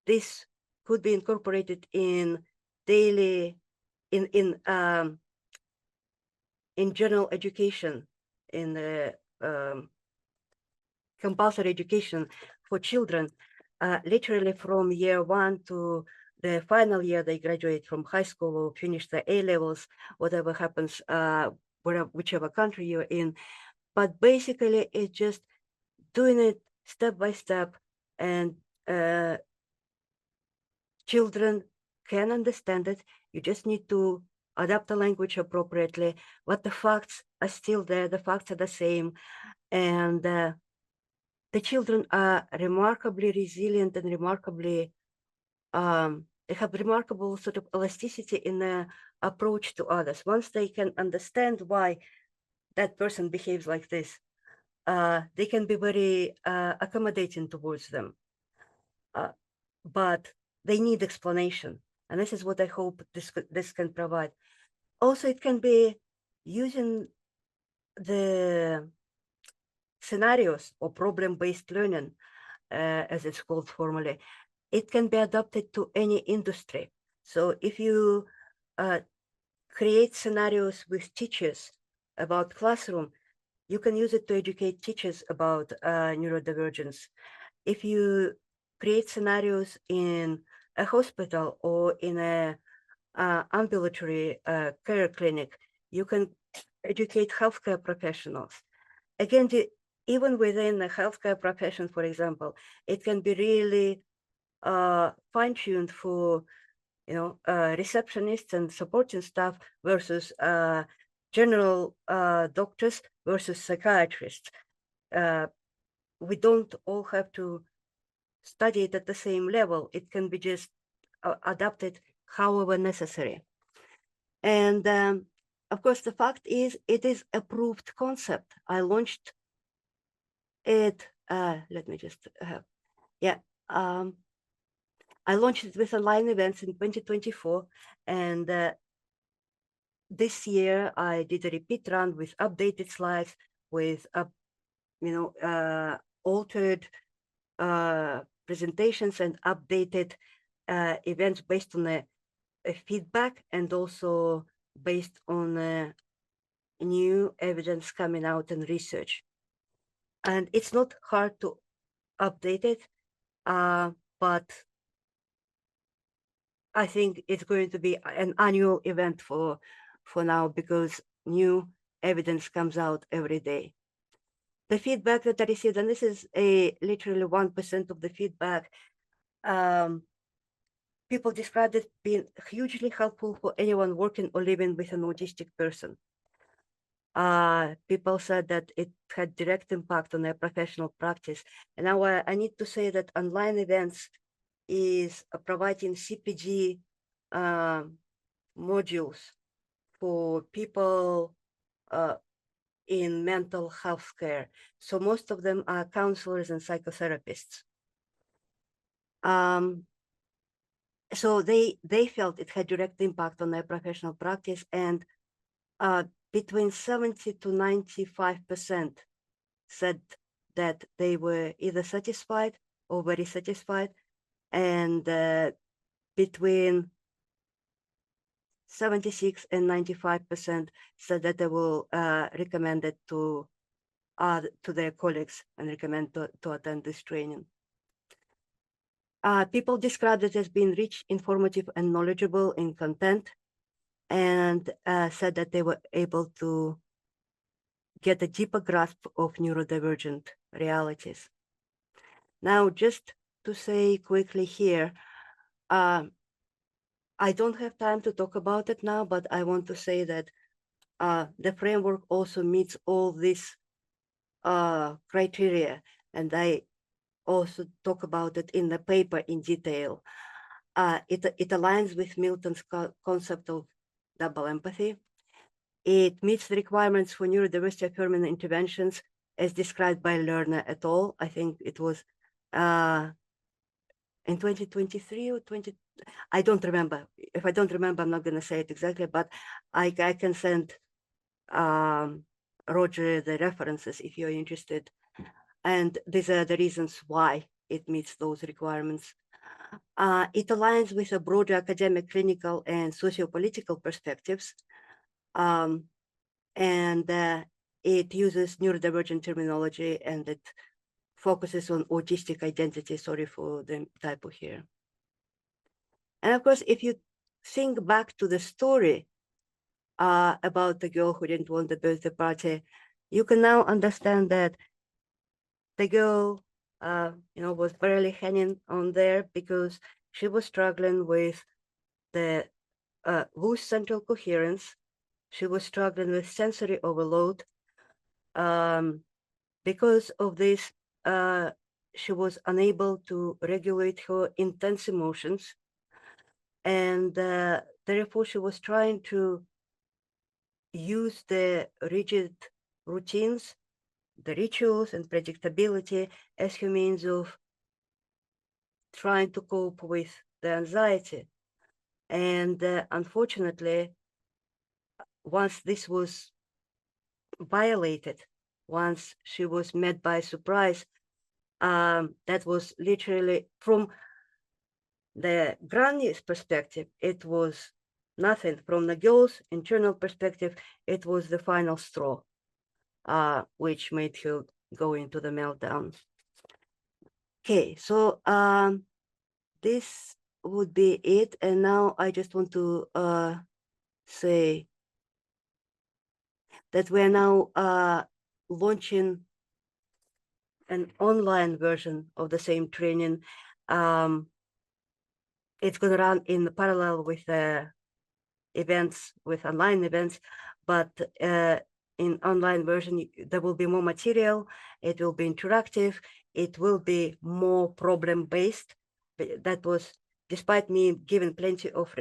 this could be incorporated in daily, in general education, in the compulsory education for children, literally from year 1 to the final year they graduate from high school or finish the A levels, whatever happens, whichever country you're in. But basically, it's just doing it step by step, and children can understand it. You just need to adapt the language appropriately, but the facts are still there. The facts are the same. And the children are remarkably resilient and remarkably, they have remarkable sort of elasticity in their approach to others. Once they can understand why that person behaves like this, they can be very accommodating towards them. But they need explanation. And this is what I hope this can provide. Also, it can be using the scenarios or problem-based learning, as it's called formally. It can be adapted to any industry. So if you create scenarios with teachers about classroom, you can use it to educate teachers about neurodivergence. If you create scenarios in a hospital or in a ambulatory care clinic, you can educate healthcare professionals. Again, even within the healthcare profession, for example, it can be really fine-tuned for receptionists and supporting staff versus general doctors versus psychiatrists. We don't all have to study it at the same level. It can be just adapted however necessary. And of course, the fact is, it is a proved concept. I launched it, let me just have, yeah. I launched it with online events in 2024, and this year I did a repeat run with updated slides, with altered presentations and updated events based on a feedback, and also based on new evidence coming out and research. And it's not hard to update it, but I think it's going to be an annual event for now, because new evidence comes out every day. The feedback that I received, and this is literally 1% of the feedback, people described it being hugely helpful for anyone working or living with an autistic person. People said that it had direct impact on their professional practice. And now I need to say that online events is providing CPG modules for people in mental health care. So most of them are counselors and psychotherapists. So they felt it had direct impact on their professional practice, and between 70 to 95% said that they were either satisfied or very satisfied, and between 76 and 95% said that they will recommend it to their colleagues and recommend to attend this training. People described it as being rich, informative, and knowledgeable in content, and said that they were able to get a deeper grasp of neurodivergent realities. Now, just to say quickly here, I don't have time to talk about it now, but I want to say that the framework also meets all these criteria, and I also talk about it in the paper in detail. It aligns with Milton's concept of double empathy. It meets the requirements for neurodiversity affirming interventions as described by Lerner et al. I think it was in 2023 or 20, I don't remember. If I don't remember, I'm not going to say it exactly, but I can send Roger the references if you're interested. And these are the reasons why it meets those requirements. It aligns with a broader academic, clinical, and socio-political perspectives. And it uses neurodivergent terminology, and it focuses on autistic identity. Sorry for the typo here. And of course, if you think back to the story about the girl who didn't want the birthday party, you can now understand that the girl, was barely hanging on there because she was struggling with the loose central coherence. She was struggling with sensory overload. Because of this, she was unable to regulate her intense emotions, and therefore she was trying to use the rigid routines, the rituals and predictability as her means of trying to cope with the anxiety. And unfortunately, once this was violated, once she was met by surprise, that was literally, from the granny's perspective, it was nothing. From the girl's internal perspective, it was the final straw. which made her go into the meltdown. Okay, so this would be it. And now I just want to say that we're now launching an online version of the same training. It's going to run in parallel with events, with online events, but in online version, there will be more material. It will be interactive. It will be more problem-based. That was, despite me giving plenty of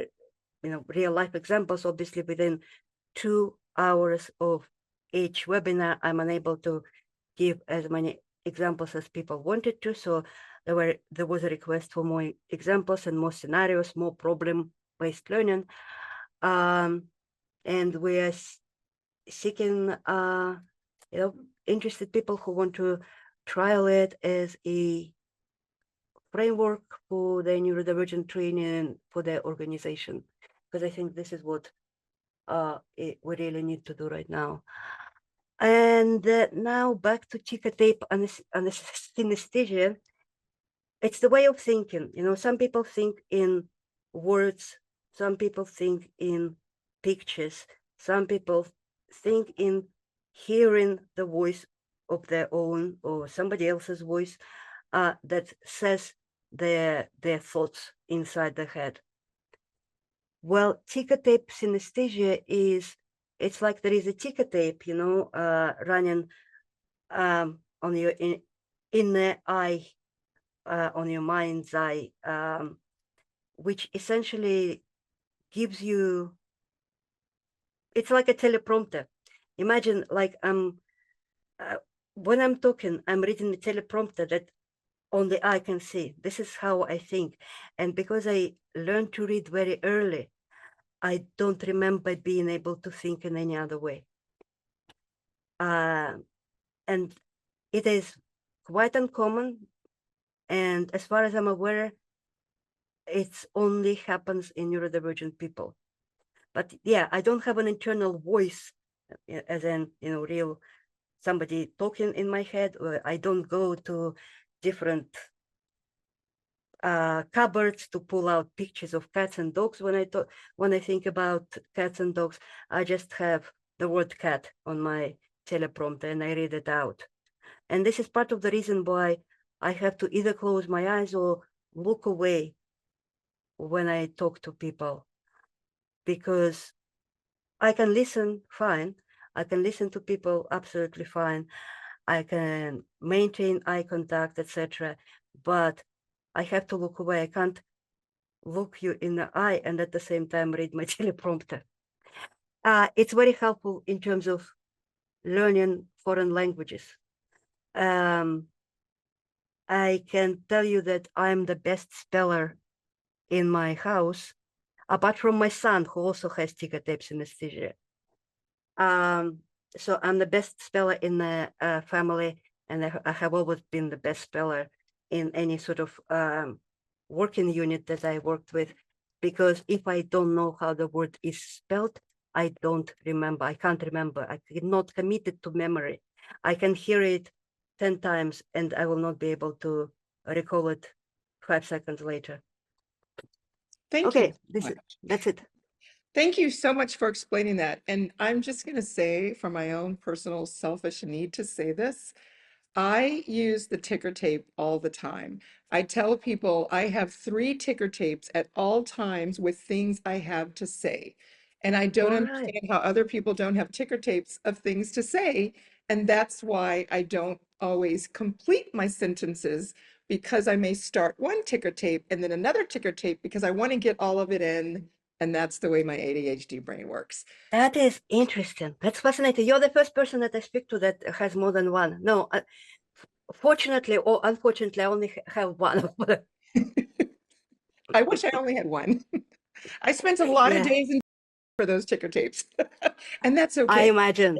real life examples, obviously within 2 hours of each webinar, I'm unable to give as many examples as people wanted to. So there was a request for more examples and more scenarios, more problem-based learning. And we are seeking interested people who want to trial it as a framework for the neurodivergent training for their organization, because I think this is what we really need to do right now. And now back to ticker tape anesthesia. It's the way of thinking. Some people think in words, some people think in pictures, some people think in hearing the voice of their own or somebody else's voice that says their thoughts inside the head. Well, ticker tape synesthesia it's like there is a ticker tape, running on your inner eye, on your mind's eye, which essentially gives you, it's like a teleprompter. Imagine like when I'm talking, I'm reading the teleprompter that only I can see. This is how I think. And because I learned to read very early, I don't remember being able to think in any other way. And it is quite uncommon. And as far as I'm aware, it only happens in neurodivergent people. But yeah, I don't have an internal voice, as in, real somebody talking in my head, or I don't go to different cupboards to pull out pictures of cats and dogs when I think about cats and dogs. I just have the word cat on my teleprompter and I read it out. And this is part of the reason why I have to either close my eyes or look away when I talk to people, because I can listen fine. I can listen to people absolutely fine. I can maintain eye contact, etc. But I have to look away. I can't look you in the eye and at the same time read my teleprompter. It's very helpful in terms of learning foreign languages. I can tell you that I'm the best speller in my house, apart from my son, who also has ticker tape synesthesia. So I'm the best speller in the family, and I have always been the best speller in any sort of working unit that I worked with, because if I don't know how the word is spelled, I don't remember. I can't remember. I cannot commit it to memory. I can hear it 10 times and I will not be able to recall it 5 seconds later. Thank you Okay, so much. that's it. Thank you so much for explaining that. And I'm just going to say, for my own personal selfish need to say this, I use the ticker tape all the time. I tell people I have 3 ticker tapes at all times with things I have to say. And I don't All right. understand how other people don't have ticker tapes of things to say. And that's why I don't always complete my sentences, because I may start one ticker tape and then another ticker tape because I want to get all of it in. And that's the way my ADHD brain works. That is interesting. That's fascinating. You're the first person that I speak to that has more than one. No, fortunately or unfortunately, I only have one. I wish I only had one. I spent a lot of Yeah, days in for those ticker tapes, and that's I okay. imagine.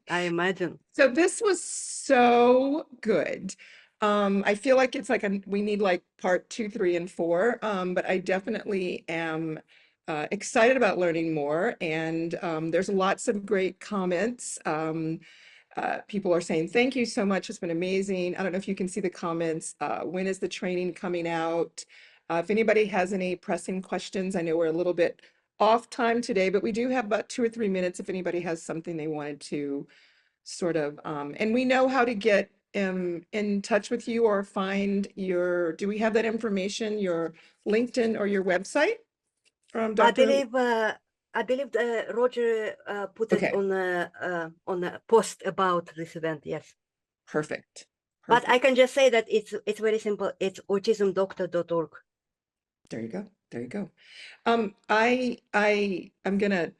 I imagine. So this was so good. I feel like it's like we need like part 2, 3, and 4. But I definitely am excited about learning more. And there's lots of great comments. people are saying, thank you so much. It's been amazing. I don't know if you can see the comments. When is the training coming out? If anybody has any pressing questions, I know we're a little bit off time today, but we do have about 2 or 3 minutes if anybody has something they wanted to sort of, and we know how to get in touch with you or find your, do we have that information, your LinkedIn or your website from I Dr. believe Roger put it Okay, on a post about this event. Yes, perfect. but I Perfect. can just say that it's very simple. It's autismdoctor.org. There you go. There you go. I'm gonna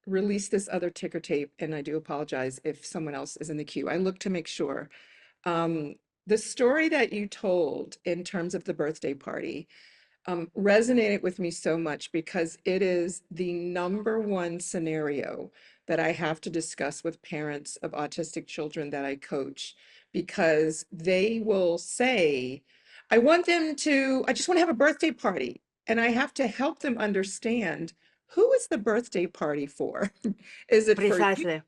release this other ticker tape, and I do apologize if someone else is in the queue. I look to make sure. Um, the story that you told in terms of the birthday party resonated with me so much because it is the number one scenario that I have to discuss with parents of autistic children that I coach because they will say, I just want to have a birthday party. And I have to help them understand, who is the birthday party for? Is it for you? Precisely.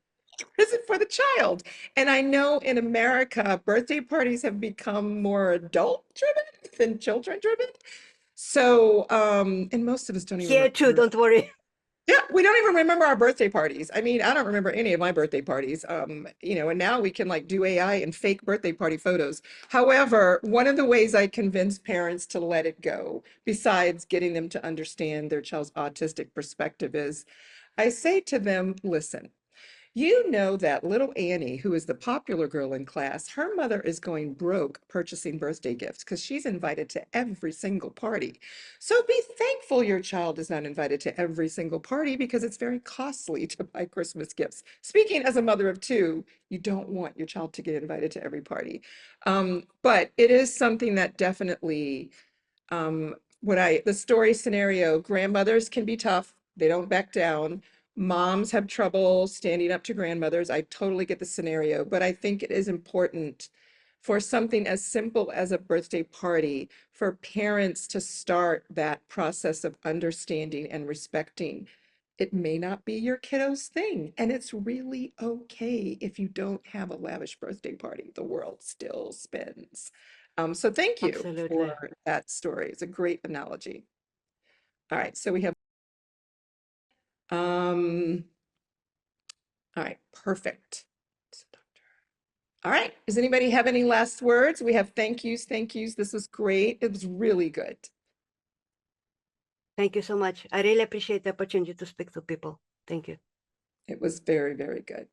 Is it for the child? And I know in America, birthday parties have become more adult driven than children driven. So, and most of us don't even Here too, remember. don't worry. Yeah, we don't even remember our birthday parties. I mean, I don't remember any of my birthday parties. And now we can like do AI and fake birthday party photos. However, one of the ways I convince parents to let it go, besides getting them to understand their child's autistic perspective, is I say to them, listen, you know that little Annie, who is the popular girl in class, her mother is going broke purchasing birthday gifts because she's invited to every single party. So be thankful your child is not invited to every single party because it's very costly to buy Christmas gifts. Speaking as a mother of two, you don't want your child to get invited to every party. But it is something that definitely the story scenario, grandmothers can be tough. They don't back down. Moms have trouble standing up to grandmothers. I totally get the scenario, but I think it is important for something as simple as a birthday party for parents to start that process of understanding and respecting. It may not be your kiddo's thing, and it's really okay if you don't have a lavish birthday party. The world still spins. So thank you Absolutely. for that story. It's a great analogy. All right, so we have, um, all right, perfect. All right, does anybody have any last words? We have thank yous, thank yous. This was great. It was really good. Thank you so much. I really appreciate the opportunity to speak to people. Thank you. It was very, very good.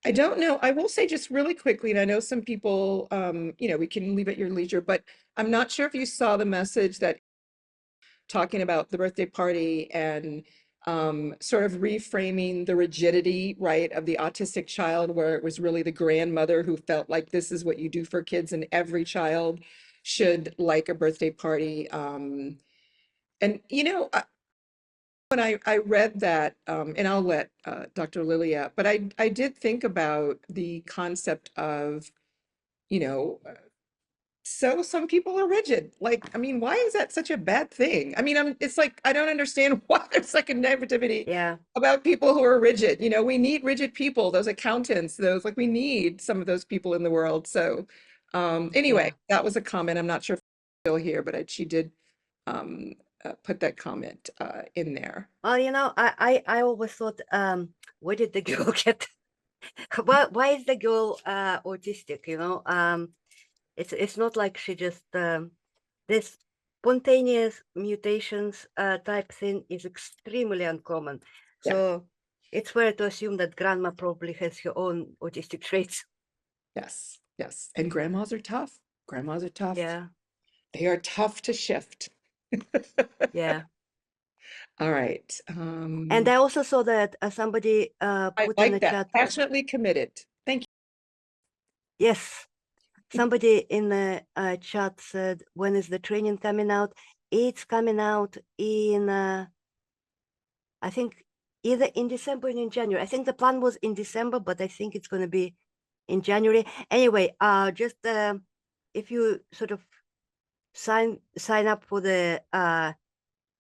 I don't know. I will say just really quickly, and I know some people, we can leave at your leisure, but I'm not sure if you saw the message that talking about the birthday party and sort of reframing the rigidity, right, of the autistic child, where it was really the grandmother who felt like this is what you do for kids and every child should like a birthday party. And, when I read that, and I'll let Dr. Lilia, but I did think about the concept of, you know, so some people are rigid. Like, I mean, why is that such a bad thing? I mean, it's like, I don't understand why there's like a negativity Yeah, about people who are rigid. We need rigid people, those accountants, we need some of those people in the world. So anyway, yeah. that was a comment. I'm not sure if she's still here, but she did um, put that comment in there. Well, I always thought, where did the girl get? Why is the girl autistic? It's not like she just this spontaneous mutations type thing is extremely uncommon. Yeah. So it's fair to assume that grandma probably has her own autistic traits. Yes. Yes. And grandmas are tough. Grandmas are tough. Yeah, They are tough to shift. yeah. All right. And I also saw that somebody I put in like the that. chat, Passionately committed. Thank yes, somebody in the chat said, when is the training coming out? It's coming out in, I think, either in December or in January. I think the plan was in December, but I think it's going to be in January. Anyway, just if you sort of sign up for the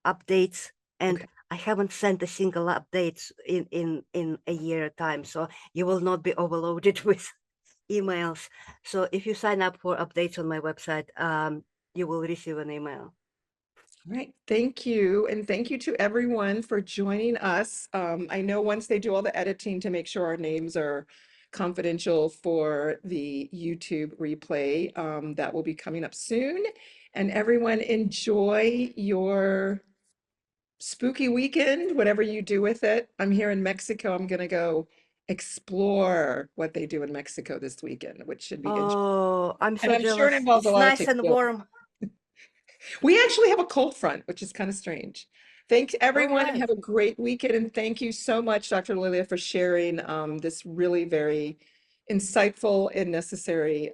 updates, you. and Okay. I haven't sent a single updates in a year time, so you will not be overloaded with emails. So if you sign up for updates on my website, you will receive an email. All right, thank you. And thank you to everyone for joining us. I know once they do all the editing to make sure our names are confidential for the YouTube replay, that will be coming up soon. And everyone enjoy your spooky weekend, whatever you do with it. I'm here in Mexico. I'm going to go explore what they do in Mexico this weekend, which should be interesting. Oh, I'm And so I'm sure it jealous. involves a It's lot of nice and tequila. warm. We actually have a cold front, which is kind of strange. Thanks All everyone and right. have a great weekend. And thank you so much, Dr. Lilia, for sharing this really very insightful and necessary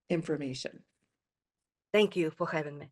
information. Thank you for having me.